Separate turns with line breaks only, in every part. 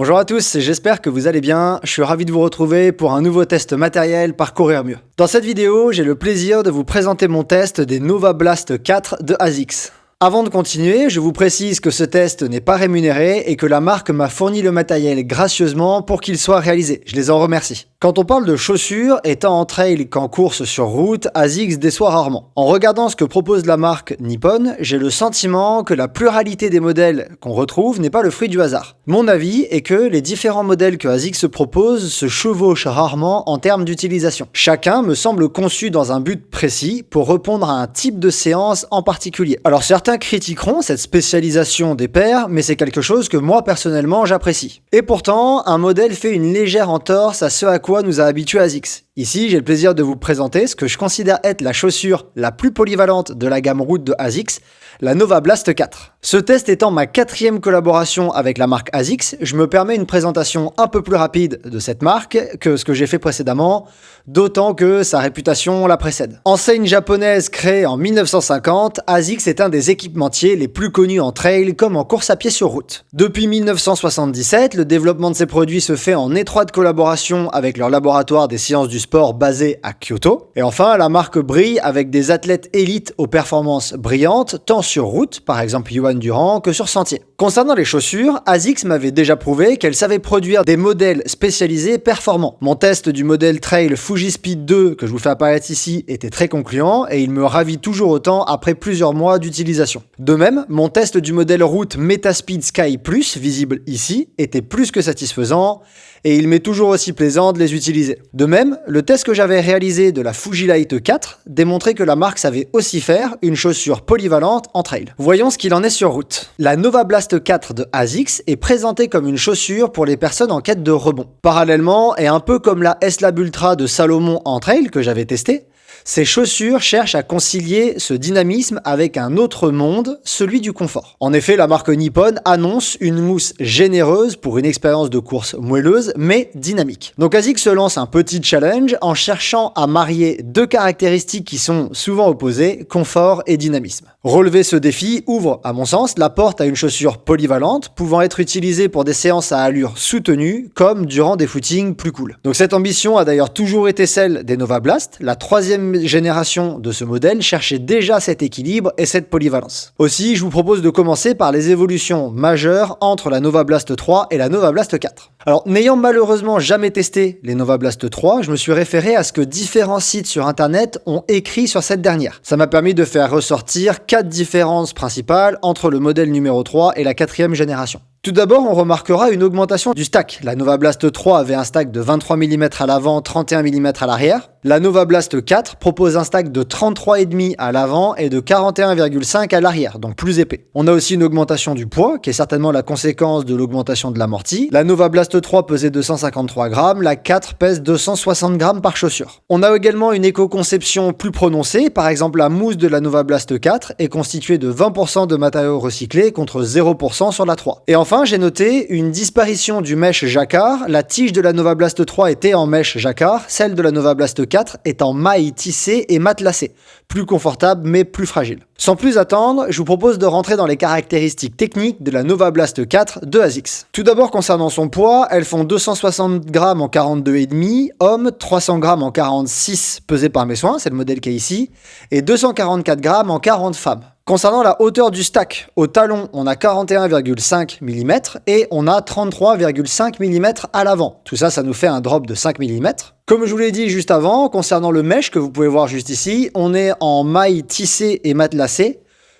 Bonjour à tous, j'espère que vous allez bien. Je suis ravi de vous retrouver pour un nouveau test matériel par Courir Mieux. Dans cette vidéo, j'ai le plaisir de vous présenter mon test des Nova Blast 4 de ASICS. Avant de continuer, je vous précise que ce test n'est pas rémunéré et que la marque m'a fourni le matériel gracieusement pour qu'il soit réalisé. Je les en remercie. Quand on parle de chaussures, étant en trail qu'en course sur route, ASICS déçoit rarement. En regardant ce que propose la marque Nippon, j'ai le sentiment que la pluralité des modèles qu'on retrouve n'est pas le fruit du hasard. Mon avis est que les différents modèles que ASICS propose se chevauchent rarement en termes d'utilisation. Chacun me semble conçu dans un but précis pour répondre à un type de séance en particulier. Alors certains critiqueront cette spécialisation des paires, mais c'est quelque chose que moi personnellement j'apprécie. Et pourtant, un modèle fait une légère entorse à ce à quoi nous a habitué ASICS. Ici, j'ai le plaisir de vous présenter ce que je considère être la chaussure la plus polyvalente de la gamme route de ASICS, la Nova Blast 4. Ce test étant ma 4e collaboration avec la marque ASICS, je me permets une présentation un peu plus rapide de cette marque que ce que j'ai fait précédemment, d'autant que sa réputation la précède. Enseigne japonaise créée en 1950, ASICS est un des équipementiers les plus connus en trail comme en course à pied sur route. Depuis 1977, le développement de ces produits se fait en étroite collaboration avec leur laboratoire des sciences du sport basé à Kyoto. Et enfin, la marque brille avec des athlètes élites aux performances brillantes, tant sur route, par exemple Johan Durand, que sur sentier. Concernant les chaussures, ASICS m'avait déjà prouvé qu'elle savait produire des modèles spécialisés performants. Mon test du modèle Trail Fuji-Speed 2 que je vous fais apparaître ici était très concluant et il me ravit toujours autant après plusieurs mois d'utilisation. De même, mon test du modèle route Metaspeed Sky Plus, visible ici, était plus que satisfaisant et il m'est toujours aussi plaisant de les utiliser. De même, le test que j'avais réalisé de la Fujilite 4 démontrait que la marque savait aussi faire une chaussure polyvalente en trail. Voyons ce qu'il en est sur route. La Nova Blast 4 de ASICS est présentée comme une chaussure pour les personnes en quête de rebond. Parallèlement, et un peu comme la S-Lab Ultra de Salomon en trail que j'avais testé, ces chaussures cherchent à concilier ce dynamisme avec un autre monde, celui du confort. En effet, la marque Nippon annonce une mousse généreuse pour une expérience de course moelleuse mais dynamique. Donc ASICS se lance un petit challenge en cherchant à marier deux caractéristiques qui sont souvent opposées, confort et dynamisme. Relever ce défi ouvre, à mon sens, la porte à une chaussure polyvalente pouvant être utilisée pour des séances à allure soutenue comme durant des footings plus cool. Donc cette ambition a d'ailleurs toujours été celle des Nova Blast, la 3e génération de ce modèle cherchait déjà cet équilibre et cette polyvalence. Aussi, je vous propose de commencer par les évolutions majeures entre la Nova Blast 3 et la Nova Blast 4. Alors, n'ayant malheureusement jamais testé les Nova Blast 3, je me suis référé à ce que différents sites sur internet ont écrit sur cette dernière. Ça m'a permis de faire ressortir 4 différences principales entre le modèle numéro 3 et la 4e génération. Tout d'abord, on remarquera une augmentation du stack. La Nova Blast 3 avait un stack de 23 mm à l'avant, 31 mm à l'arrière. La Nova Blast 4 propose un stack de 33,5 à l'avant et de 41,5 à l'arrière, donc plus épais. On a aussi une augmentation du poids, qui est certainement la conséquence de l'augmentation de l'amorti. La Nova Blast 3 pesait 253 grammes, la 4 pèse 260 grammes par chaussure. On a également une éco-conception plus prononcée, par exemple la mousse de la Nova Blast 4 est constituée de 20% de matériaux recyclés contre 0% sur la 3. Et enfin, j'ai noté une disparition du mesh jacquard. La tige de la Nova Blast 3 était en mesh jacquard, celle de la Nova Blast 4 est en maille tissée et matelassée, plus confortable mais plus fragile. Sans plus attendre, je vous propose de rentrer dans les caractéristiques techniques de la Nova Blast 4 de ASICS. Tout d'abord, concernant son poids, elles font 260 grammes en 42,5, hommes, 300 grammes en 46 pesés par mes soins, c'est le modèle qui est ici, et 244 grammes en 40 femmes. Concernant la hauteur du stack, au talon, on a 41,5 mm et on a 33,5 mm à l'avant. Tout ça, ça nous fait un drop de 5 mm. Comme je vous l'ai dit juste avant, concernant le mesh que vous pouvez voir juste ici, on est en maille tissée et matelassée.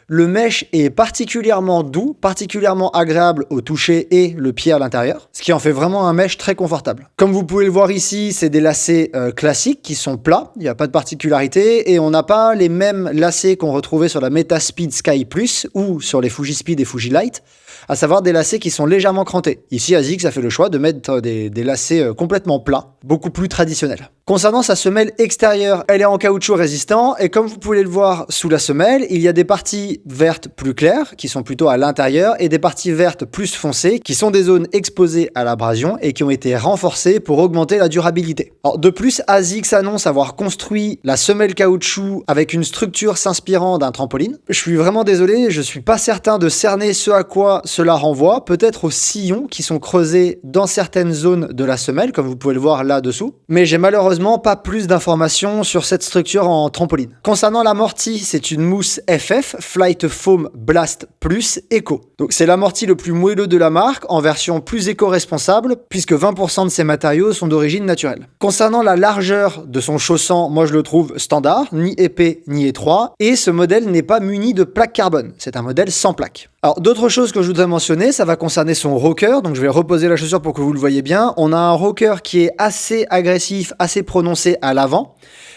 Le mesh est particulièrement doux, particulièrement agréable au toucher et le pied à l'intérieur, ce qui en fait vraiment un mesh très confortable. Comme vous pouvez le voir ici, c'est des lacets classiques qui sont plats, il n'y a pas de particularité, et on n'a pas les mêmes lacets qu'on retrouvait sur la Metaspeed Sky Plus ou sur les Fujispeed et Fujilite, à savoir des lacets qui sont légèrement crantés. Ici, ASICS a fait le choix de mettre des lacets complètement plats, beaucoup plus traditionnels. Concernant sa semelle extérieure, elle est en caoutchouc résistant et comme vous pouvez le voir sous la semelle, il y a des parties vertes plus claires qui sont plutôt à l'intérieur et des parties vertes plus foncées qui sont des zones exposées à l'abrasion et qui ont été renforcées pour augmenter la durabilité. Alors, de plus, ASICS annonce avoir construit la semelle caoutchouc avec une structure s'inspirant d'un trampoline. Je suis vraiment désolé, je suis pas certain de cerner ce à quoi cela renvoie, peut-être aux sillons qui sont creusés dans certaines zones de la semelle, comme vous pouvez le voir là-dessous, mais j'ai malheureusement pas plus d'informations sur cette structure en trampoline. Concernant l'amorti, c'est une mousse FF, Flight Foam Blast Plus Eco. Donc c'est l'amorti le plus moelleux de la marque, en version plus éco-responsable, puisque 20% de ses matériaux sont d'origine naturelle. Concernant la largeur de son chausson, moi je le trouve standard, ni épais ni étroit, et ce modèle n'est pas muni de plaques carbone, c'est un modèle sans plaques. Alors d'autres choses que je voudrais mentionner, ça va concerner son rocker, donc je vais reposer la chaussure pour que vous le voyez bien. On a un rocker qui est assez agressif, assez prononcé à l'avant,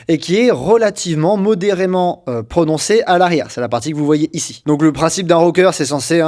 et qui est relativement modérément prononcé à l'arrière. C'est la partie que vous voyez ici. Donc le principe d'un rocker, c'est censé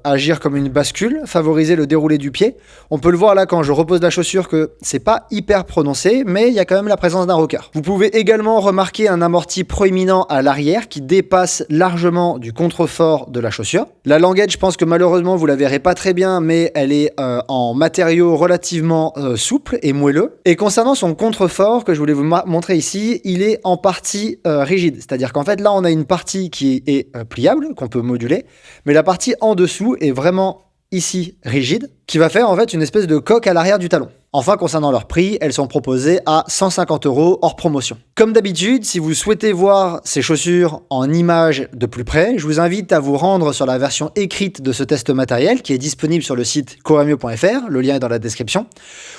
agir comme une bascule, favoriser le déroulé du pied. On peut le voir là quand je repose la chaussure que c'est pas hyper prononcé, mais il y a quand même la présence d'un rocker. Vous pouvez également remarquer un amorti proéminent à l'arrière qui dépasse largement du contrefort de la chaussure. La languette, je pense que malheureusement vous la verrez pas très bien, mais elle est en matériau relativement souple et moelleux. Et concernant son contrefort que je voulais vous montrer ici, il est en partie rigide. C'est-à-dire qu'en fait là on a une partie qui est pliable, qu'on peut moduler, mais la partie en dessous est vraiment ici rigide, qui va faire en fait une espèce de coque à l'arrière du talon. Enfin, concernant leur prix, elles sont proposées à 150 € hors promotion. Comme d'habitude, si vous souhaitez voir ces chaussures en images de plus près, je vous invite à vous rendre sur la version écrite de ce test matériel qui est disponible sur le site coureurmieux.fr, le lien est dans la description,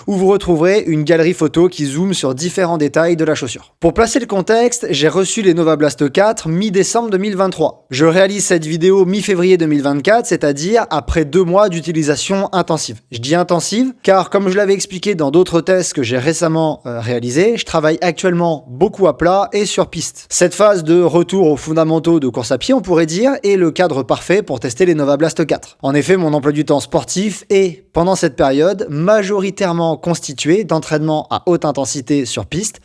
où vous retrouverez une galerie photo qui zoome sur différents détails de la chaussure. Pour placer le contexte, j'ai reçu les Nova Blast 4 mi-décembre 2023. Je réalise cette vidéo mi-février 2024, c'est-à-dire après 2 mois d'utilisation intensive. Je dis intensive car, comme je l'avais expliqué dans d'autres tests que j'ai récemment réalisés, je travaille actuellement beaucoup à plat et sur piste. Cette phase de retour aux fondamentaux de course à pied, on pourrait dire, est le cadre parfait pour tester les Nova Blast 4. En effet, mon emploi du temps sportif est, pendant cette période, majoritairement constitué d'entraînements à haute intensité sur piste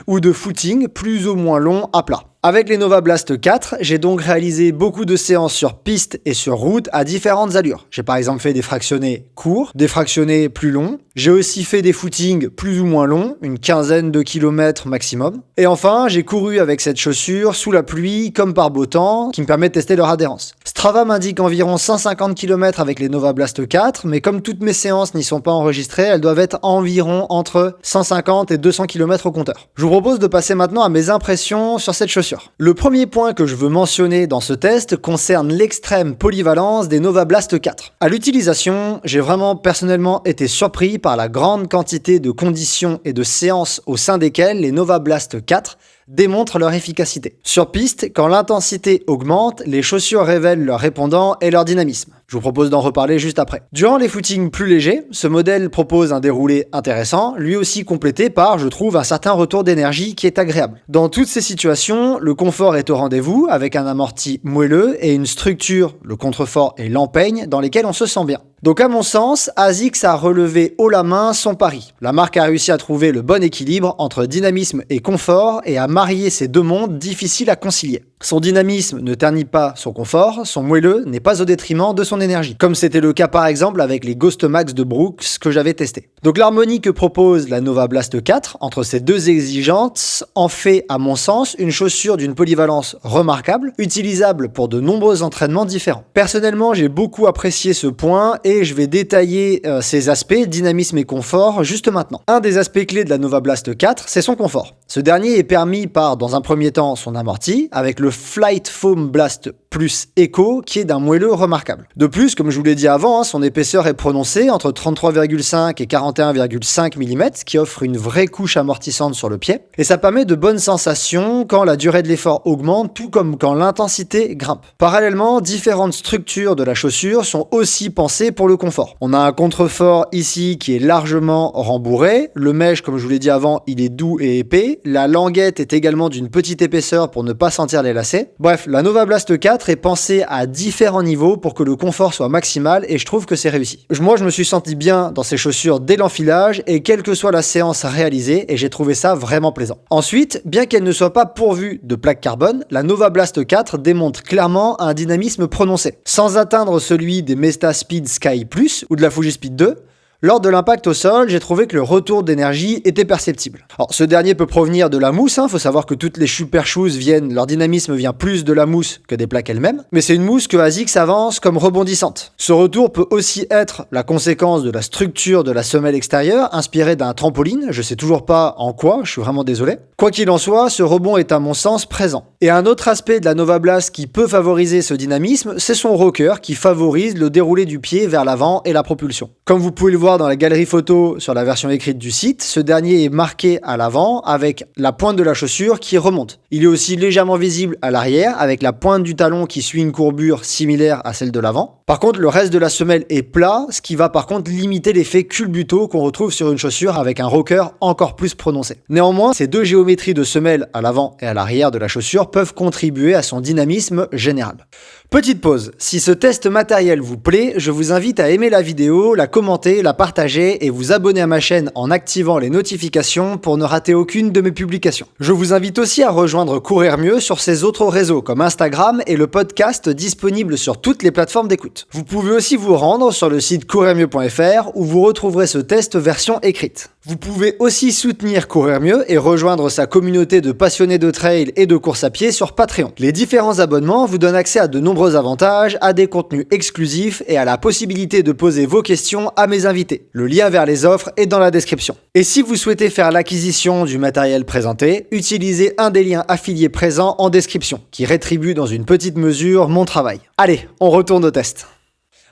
ou de footing plus ou moins long à plat. Avec les Nova Blast 4, j'ai donc réalisé beaucoup de séances sur piste et sur route à différentes allures. J'ai par exemple fait des fractionnés courts, des fractionnés plus longs. J'ai aussi fait des footings plus ou moins longs, une quinzaine de kilomètres maximum. Et enfin, j'ai couru avec cette chaussure sous la pluie comme par beau temps, qui me permet de tester leur adhérence. Strava m'indique environ 150 km avec les Nova Blast 4, mais comme toutes mes séances n'y sont pas enregistrées, elles doivent être environ entre 150 et 200 km au compteur. Je vous propose de passer maintenant à mes impressions sur cette chaussure. Le premier point que je veux mentionner dans ce test concerne l'extrême polyvalence des Nova Blast 4. À l'utilisation, j'ai vraiment personnellement été surpris par la grande quantité de conditions et de séances au sein desquelles les Nova Blast 4 démontrent leur efficacité. Sur piste, quand l'intensité augmente, les chaussures révèlent leur répondant et leur dynamisme. Je vous propose d'en reparler juste après. Durant les footings plus légers, ce modèle propose un déroulé intéressant, lui aussi complété par, je trouve, un certain retour d'énergie qui est agréable. Dans toutes ces situations, le confort est au rendez-vous, avec un amorti moelleux et une structure, le contrefort et l'empeigne, dans lesquels on se sent bien. Donc à mon sens, ASICS a relevé haut la main son pari. La marque a réussi à trouver le bon équilibre entre dynamisme et confort et à marier ces deux mondes difficiles à concilier. Son dynamisme ne ternit pas son confort, son moelleux n'est pas au détriment de son énergie, comme c'était le cas par exemple avec les Ghost Max de Brooks que j'avais testé. Donc l'harmonie que propose la Nova Blast 4 entre ces deux exigences en fait à mon sens une chaussure d'une polyvalence remarquable, utilisable pour de nombreux entraînements différents. Personnellement, j'ai beaucoup apprécié ce point et je vais détailler ces aspects, dynamisme et confort, juste maintenant. Un des aspects clés de la Nova Blast 4, c'est son confort. Ce dernier est permis par, dans un premier temps, son amorti, avec le Flight Foam Blast Plus Eco, qui est d'un moelleux remarquable. De plus, comme je vous l'ai dit avant, son épaisseur est prononcée entre 33,5 et 41,5 mm, qui offre une vraie couche amortissante sur le pied, et ça permet de bonnes sensations quand la durée de l'effort augmente, tout comme quand l'intensité grimpe. Parallèlement, différentes structures de la chaussure sont aussi pensées pour le confort. On a un contrefort ici qui est largement rembourré, le mesh, comme je vous l'ai dit avant, il est doux et épais, la languette est également d'une petite épaisseur pour ne pas sentir les lacets. Bref, la Nova Blast 4 4 est pensé à différents niveaux pour que le confort soit maximal et je trouve que c'est réussi. Moi, je me suis senti bien dans ces chaussures dès l'enfilage et quelle que soit la séance réalisée et j'ai trouvé ça vraiment plaisant. Ensuite, bien qu'elle ne soit pas pourvue de plaques carbone, la Nova Blast 4 démontre clairement un dynamisme prononcé. Sans atteindre celui des Mesta Speed Sky Plus ou de la Fuji Speed 2, lors de l'impact au sol, j'ai trouvé que le retour d'énergie était perceptible. Alors, ce dernier peut provenir de la mousse, faut savoir que toutes les super shoes leur dynamisme vient plus de la mousse que des plaques elles-mêmes, mais c'est une mousse que ASICS avance comme rebondissante. Ce retour peut aussi être la conséquence de la structure de la semelle extérieure, inspirée d'un trampoline, je sais toujours pas en quoi, je suis vraiment désolé. Quoi qu'il en soit, ce rebond est à mon sens présent. Et un autre aspect de la Nova Blast qui peut favoriser ce dynamisme, c'est son rocker qui favorise le déroulé du pied vers l'avant et la propulsion. Comme vous pouvez le voir dans la galerie photo sur la version écrite du site, ce dernier est marqué à l'avant avec la pointe de la chaussure qui remonte. Il est aussi légèrement visible à l'arrière avec la pointe du talon qui suit une courbure similaire à celle de l'avant. Par contre, le reste de la semelle est plat, ce qui va par contre limiter l'effet culbuto qu'on retrouve sur une chaussure avec un rocker encore plus prononcé. Néanmoins, ces deux géométries de semelle à l'avant et à l'arrière de la chaussure peuvent contribuer à son dynamisme général. Petite pause, si ce test matériel vous plaît, je vous invite à aimer la vidéo, la commenter, la partager et vous abonner à ma chaîne en activant les notifications pour ne rater aucune de mes publications. Je vous invite aussi à rejoindre Courir Mieux sur ses autres réseaux comme Instagram et le podcast disponible sur toutes les plateformes d'écoute. Vous pouvez aussi vous rendre sur le site courirmieux.fr où vous retrouverez ce test version écrite. Vous pouvez aussi soutenir Courir Mieux et rejoindre sa communauté de passionnés de trail et de course à pied sur Patreon. Les différents abonnements vous donnent accès à de nombreux avantages, à des contenus exclusifs et à la possibilité de poser vos questions à mes invités. Le lien vers les offres est dans la description. Et si vous souhaitez faire l'acquisition du matériel présenté, utilisez un des liens affiliés présents en description, qui rétribue dans une petite mesure mon travail. Allez, on retourne au test.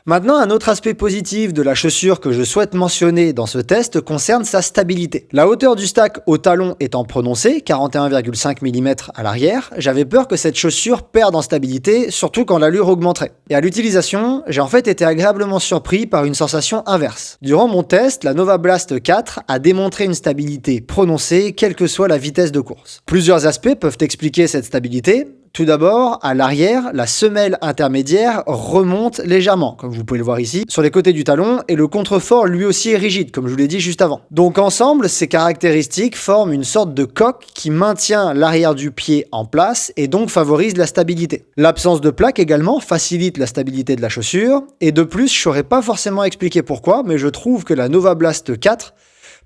Maintenant, un autre aspect positif de la chaussure que je souhaite mentionner dans ce test concerne sa stabilité. La hauteur du stack au talon étant prononcée, 41,5 mm à l'arrière, j'avais peur que cette chaussure perde en stabilité, surtout quand l'allure augmenterait. Et à l'utilisation, j'ai en fait été agréablement surpris par une sensation inverse. Durant mon test, la Nova Blast 4 a démontré une stabilité prononcée, quelle que soit la vitesse de course. Plusieurs aspects peuvent expliquer cette stabilité. Tout d'abord, à l'arrière, la semelle intermédiaire remonte légèrement, comme vous pouvez le voir ici, sur les côtés du talon, et le contrefort lui aussi est rigide, comme je vous l'ai dit juste avant. Donc ensemble, ces caractéristiques forment une sorte de coque qui maintient l'arrière du pied en place et donc favorise la stabilité. L'absence de plaque également facilite la stabilité de la chaussure, et de plus, je ne saurais pas forcément expliquer pourquoi, mais je trouve que la Nova Blast 4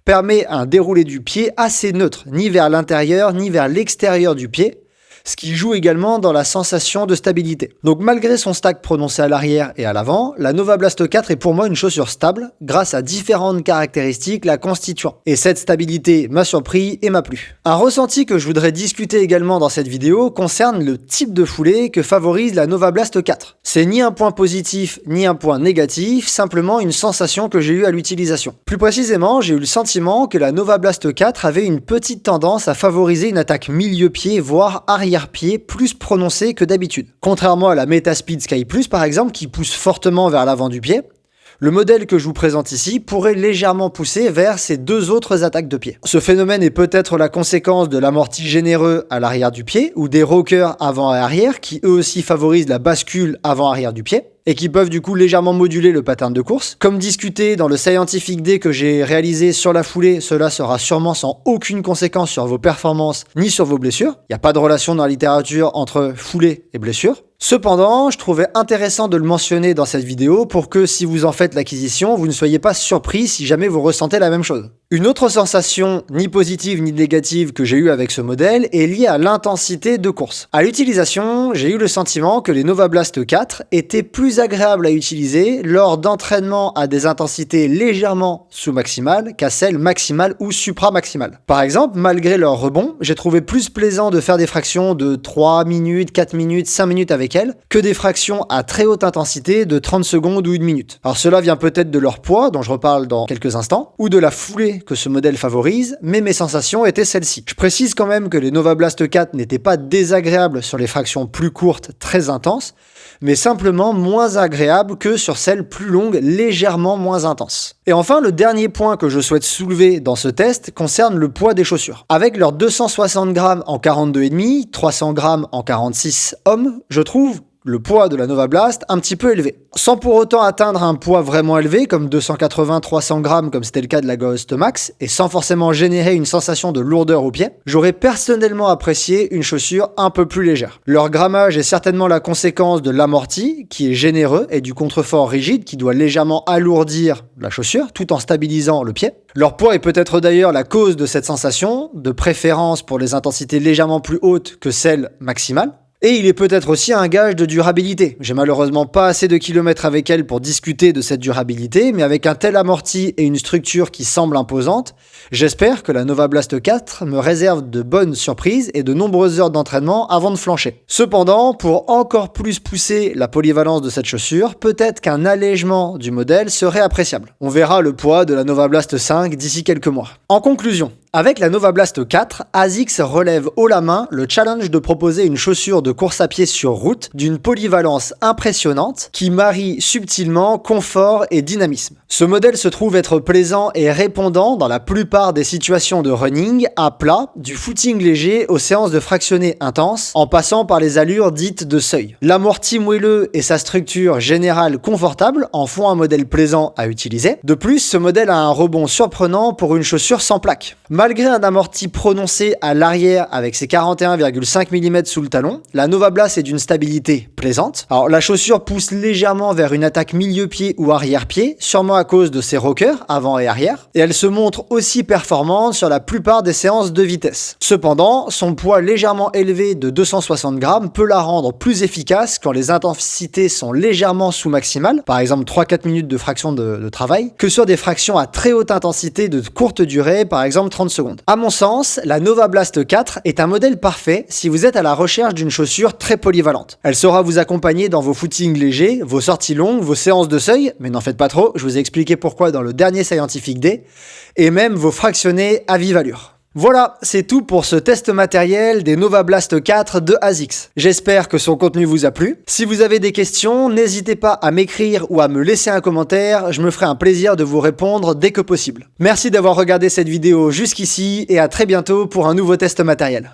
permet un déroulé du pied assez neutre, ni vers l'intérieur, ni vers l'extérieur du pied, ce qui joue également dans la sensation de stabilité. Donc malgré son stack prononcé à l'arrière et à l'avant, la Nova Blast 4 est pour moi une chaussure stable grâce à différentes caractéristiques la constituant. Et cette stabilité m'a surpris et m'a plu. Un ressenti que je voudrais discuter également dans cette vidéo concerne le type de foulée que favorise la Nova Blast 4. C'est ni un point positif ni un point négatif, simplement une sensation que j'ai eue à l'utilisation. Plus précisément, j'ai eu le sentiment que la Nova Blast 4 avait une petite tendance à favoriser une attaque milieu-pied voire arrière-pied plus prononcé que d'habitude. Contrairement à la Metaspeed Sky Plus par exemple qui pousse fortement vers l'avant du pied, le modèle que je vous présente ici pourrait légèrement pousser vers ces deux autres attaques de pied. Ce phénomène est peut-être la conséquence de l'amorti généreux à l'arrière du pied ou des rockers avant et arrière qui eux aussi favorisent la bascule avant-arrière du pied et qui peuvent du coup légèrement moduler le pattern de course. Comme discuté dans le Scientific Day que j'ai réalisé sur la foulée, cela sera sûrement sans aucune conséquence sur vos performances ni sur vos blessures. Il n'y a pas de relation dans la littérature entre foulée et blessure. Cependant, je trouvais intéressant de le mentionner dans cette vidéo pour que si vous en faites l'acquisition, vous ne soyez pas surpris si jamais vous ressentez la même chose. Une autre sensation, ni positive ni négative, que j'ai eue avec ce modèle est liée à l'intensité de course. À l'utilisation, j'ai eu le sentiment que les Nova Blast 4 étaient plus agréables à utiliser lors d'entraînements à des intensités légèrement sous-maximales qu'à celles maximales ou supra-maximales. Par exemple, malgré leur rebond, j'ai trouvé plus plaisant de faire des fractions de 3 minutes, 4 minutes, 5 minutes avec elles que des fractions à très haute intensité de 30 secondes ou 1 minute. Alors cela vient peut-être de leur poids, dont je reparle dans quelques instants, ou de la foulée que ce modèle favorise, mais mes sensations étaient celles-ci. Je précise quand même que les Nova Blast 4 n'étaient pas désagréables sur les fractions plus courtes, très intenses, mais simplement moins agréables que sur celles plus longues, légèrement moins intenses. Et enfin, le dernier point que je souhaite soulever dans ce test concerne le poids des chaussures. Avec leurs 260 grammes en 42,5, 300 grammes en 46 hommes, je trouve le poids de la Nova Blast un petit peu élevé. Sans pour autant atteindre un poids vraiment élevé comme 280-300 grammes comme c'était le cas de la Ghost Max et sans forcément générer une sensation de lourdeur au pied, j'aurais personnellement apprécié une chaussure un peu plus légère. Leur grammage est certainement la conséquence de l'amorti qui est généreux et du contrefort rigide qui doit légèrement alourdir la chaussure tout en stabilisant le pied. Leur poids est peut-être d'ailleurs la cause de cette sensation, de préférence pour les intensités légèrement plus hautes que celles maximales. Et il est peut-être aussi un gage de durabilité. J'ai malheureusement pas assez de kilomètres avec elle pour discuter de cette durabilité, mais avec un tel amorti et une structure qui semble imposante, j'espère que la Nova Blast 4 me réserve de bonnes surprises et de nombreuses heures d'entraînement avant de flancher. Cependant, pour encore plus pousser la polyvalence de cette chaussure, peut-être qu'un allègement du modèle serait appréciable. On verra le poids de la Nova Blast 5 d'ici quelques mois. En conclusion, avec la Nova Blast 4, ASICS relève haut la main le challenge de proposer une chaussure de course à pied sur route d'une polyvalence impressionnante qui marie subtilement confort et dynamisme. Ce modèle se trouve être plaisant et répondant dans la plupart des situations de running à plat, du footing léger aux séances de fractionnés intenses, en passant par les allures dites de seuil. L'amorti moelleux et sa structure générale confortable en font un modèle plaisant à utiliser. De plus, ce modèle a un rebond surprenant pour une chaussure sans plaque. Malgré un amorti prononcé à l'arrière avec ses 41,5 mm sous le talon, la Nova Blast est d'une stabilité plaisante. Alors la chaussure pousse légèrement vers une attaque milieu-pied ou arrière-pied, sûrement à cause de ses rockers avant et arrière, et elle se montre aussi performante sur la plupart des séances de vitesse. Cependant, son poids légèrement élevé de 260 grammes peut la rendre plus efficace quand les intensités sont légèrement sous-maximales, par exemple 3-4 minutes de fraction de travail, que sur des fractions à très haute intensité de courte durée, par exemple 30 secondes. À mon sens, la Nova Blast 4 est un modèle parfait si vous êtes à la recherche d'une chaussure très polyvalente. Elle saura vous accompagner dans vos footings légers, vos sorties longues, vos séances de seuil, mais n'en faites pas trop, je vous ai expliqué pourquoi dans le dernier Scientific Day, et même vos fractionnés à vive allure. Voilà, c'est tout pour ce test matériel des Nova Blast 4 de ASICS. J'espère que son contenu vous a plu. Si vous avez des questions, n'hésitez pas à m'écrire ou à me laisser un commentaire, je me ferai un plaisir de vous répondre dès que possible. Merci d'avoir regardé cette vidéo jusqu'ici et à très bientôt pour un nouveau test matériel.